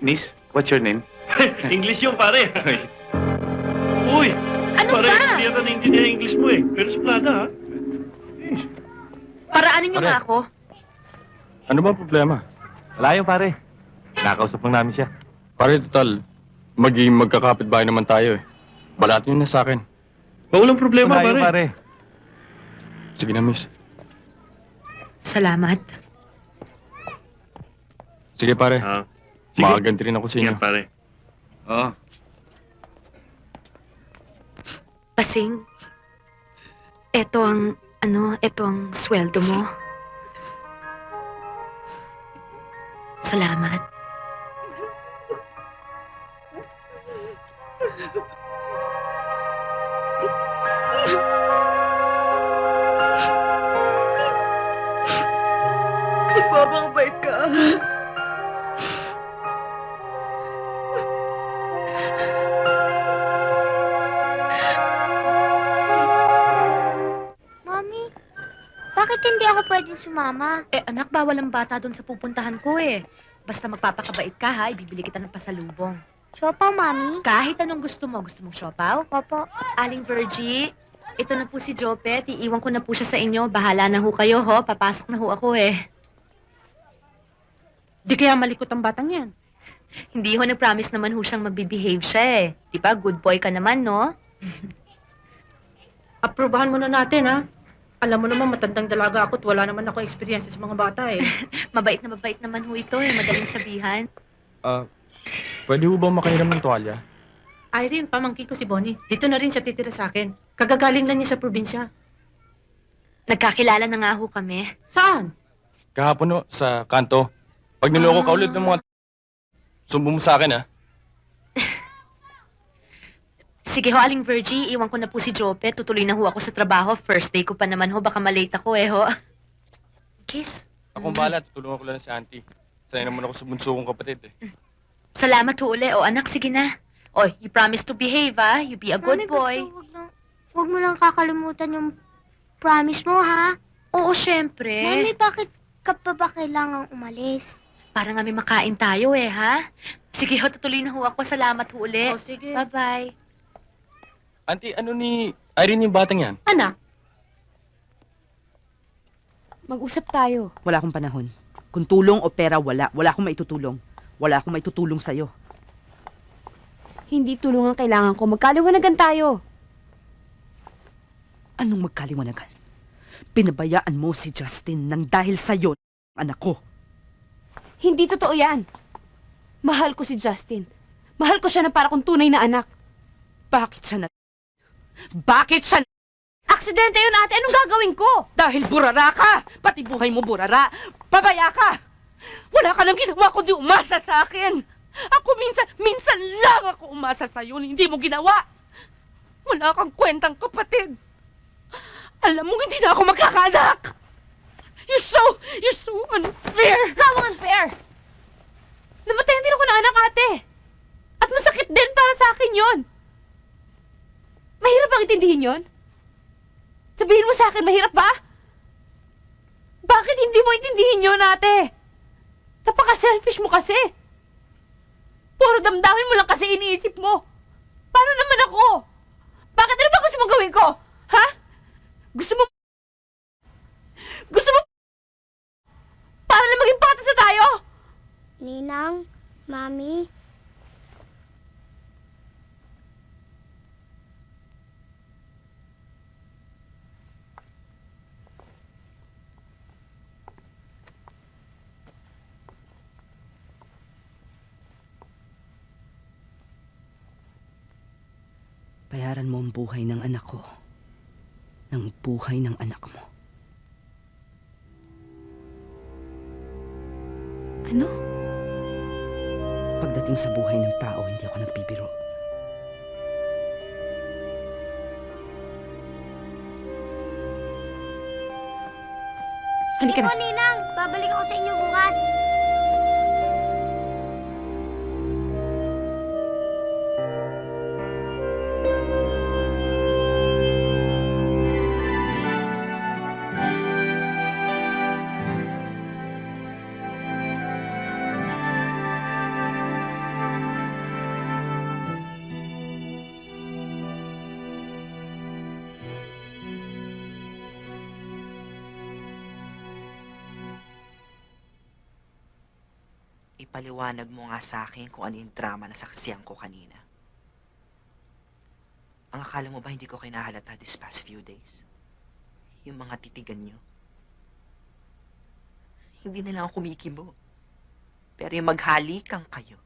Miss, what's your name? English yung pare. Uy, Ano pare, ba? hindi yata naintindihan yung English mo eh. Pero suplada ha. Paraanin niyo Pare. nga ako. Ano ba ang problema? Wala yun, pare. Nakausap lang namin siya. Pare, total, maging magkakapit-bahay naman tayo eh. Balatin niyo na sa akin. Walang problema, Wala yun, pare. pare. Sige na, miss. Salamat. Sige, pare. Sige. Makaganti rin ako sa inyo. Yan, pare. Oo. Pasing, eto ang sweldo mo. Salamat. Magpapakabait ka. Mami, bakit hindi ako pwedeng sumama? Anak, bawal ang bata doon sa pupuntahan ko eh. Basta magpapakabait ka ha, ibibili kita ng pasalubong. Siopaw, Mami? Kahit anong gusto mo. Gusto mong siopaw? Opo. Aling Virgie, ito na po si Jopet. Iiwan ko na po siya sa inyo. Bahala na ho kayo, ho. Papasok na ho ako eh. Di kaya malikot ang batang yan. Hindi ho, nag-promise naman ho siyang magbibehave siya eh. Di ba, good boy ka naman, no? Aprobahan mo na natin, ha? Alam mo naman, matandang dalaga ako at wala naman ako experience sa mga bata, eh. Mabait naman ho ito eh. Madaling sabihan. Pwede ho ba makahiram ng tuwalya? Irene, pamangkin ko si Bonnie. Dito na rin siya titira sa akin. Kagagaling lang niya sa probinsya. Nagkakilala na nga ho kami. Saan? Kahapon ho, sa kanto. Pag niloko ka ulit ng mga sumbong mo sa akin, ha? Sige ho, Aling Virgie, iwan ko na po si Jopet. Tutuloy na ho ako sa trabaho. First day ko pa naman ho. Baka malate ako eh ho. Kiss. Akong bahala, tutulungan ko lang si auntie. Sanay naman ako sa bunso kong kapatid, eh. Salamat ho uli. O anak, sige na. O, you promise to behave ah. You be a good Mami, boy. basta wag mo lang kakalimutan yung promise mo, ha? Oo, syempre. Mami, bakit ka pa ba kailangang umalis? Para nga may makain tayo eh, ha? Sige ho, tutuloy na ho ako. Salamat ho uli. O, sige. Bye-bye. Auntie, ano ni Irene yung batang yan? Anak, Mag-usap tayo. Wala akong panahon. Kung tulong o pera, wala. Wala akong maitutulong. Wala akong maitutulong sa'yo. Hindi tulungan kailangan ko. Magkaliwanagan tayo. Anong magkaliwanagan? Pinabayaan mo si Justin nang dahil sa'yo, anak ko. Hindi totoo yan. Mahal ko si Justin. Mahal ko siya na para kong tunay na anak. Bakit siya na... Bakit siya na... Aksidente yun, ate. Anong gagawin ko? Dahil burara ka! Pati buhay mo burara! Pabaya ka! Wala ka nang ginawa kundi umasa sa akin! Ako minsan lang ako umasa sa'yo. Hindi mo ginawa! Wala kang kwentang kapatid! Alam mo, hindi na ako magkakaanak! You're so unfair! Ikaw ang unfair! Namatayan din ako ng anak, ate. At masakit din para sa akin yon. Mahirap bang intindihin yon? Sabihin mo sa akin, mahirap ba? Bakit hindi mo intindihin yun, ate? Napaka-selfish mo kasi. Puro damdamin mo lang kasi iniisip mo. Paano naman ako? Bakit ano ba gusto mong gawin ko? Ha? Gusto mo... Para lang maging patas na tayo? Ninang, Mami, Bayaran mo ang buhay ng anak ko. Ng buhay ng anak mo. Ano? Pagdating sa buhay ng tao, hindi ako nagbibiro. Halika na. Sige po, Ninang. Babalik ako sa inyo bukas. Ipaliwanag mo nga sa akin kung ano yung drama na saksiyan ko kanina. Ang akala mo ba hindi ko kinahalata this past few days? Yung mga titigan niyo. Hindi na lang ako kumikibo. Pero yung maghalikan kayo.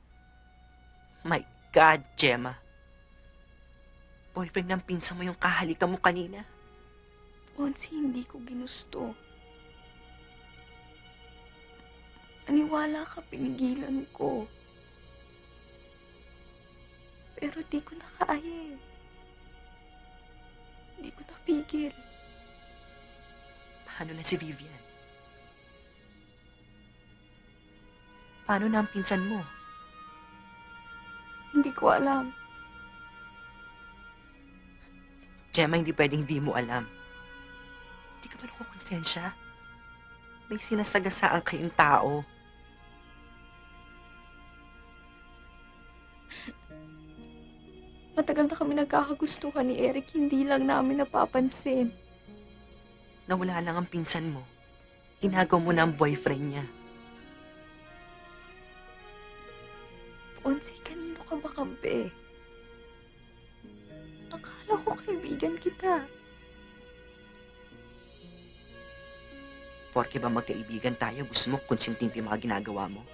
My God, Gemma. Boyfriend ng pinsan mo yung kahalikan mo kanina. Onsi, hindi ko ginusto. Aniwala ka, pinigilan ko. Pero di ko na kaya eh. Di ko napigil. Paano na si Vivian? Paano na ang pinsan mo? Hindi ko alam. Gemma, hindi pwedeng hindi mo alam. Hindi ka ba nakukonsensya? May sinasagasaan kayong tao. Matagal na kami nagkakagustuhan ni Eric, hindi lang namin napapansin. Nawala lang ang pinsan mo. Inagaw mo na ang boyfriend niya. Onsi, kanino ka ba kampi? Akala ko kaibigan kita. Porke ba magkaibigan tayo, gusto mo konsintin ko yung mga ginagawa mo?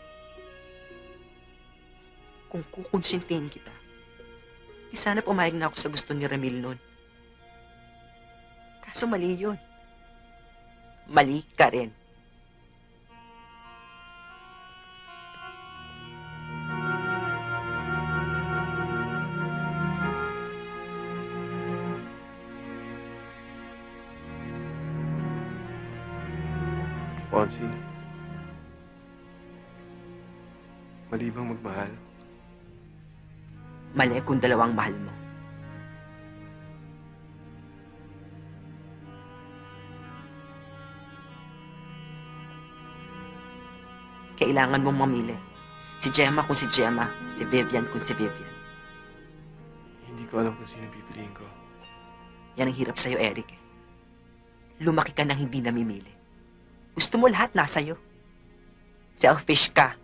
Kung kukonsintin kita, di sana pumayag na ako sa gusto ni Ramil nun. Kaso mali yun. Mali ka rin. Ponsi. Mali bang magmahal? Mali kung dalawang mahal mo. Kailangan mong mamili. Si Gemma kung si Gemma, si Vivian kung si Vivian. Hindi ko alam kung sino pipiliin ko. Yan ang hirap sa'yo, Eric. Lumaki ka nang hindi namimili. Gusto mo lahat nasa'yo. Selfish ka.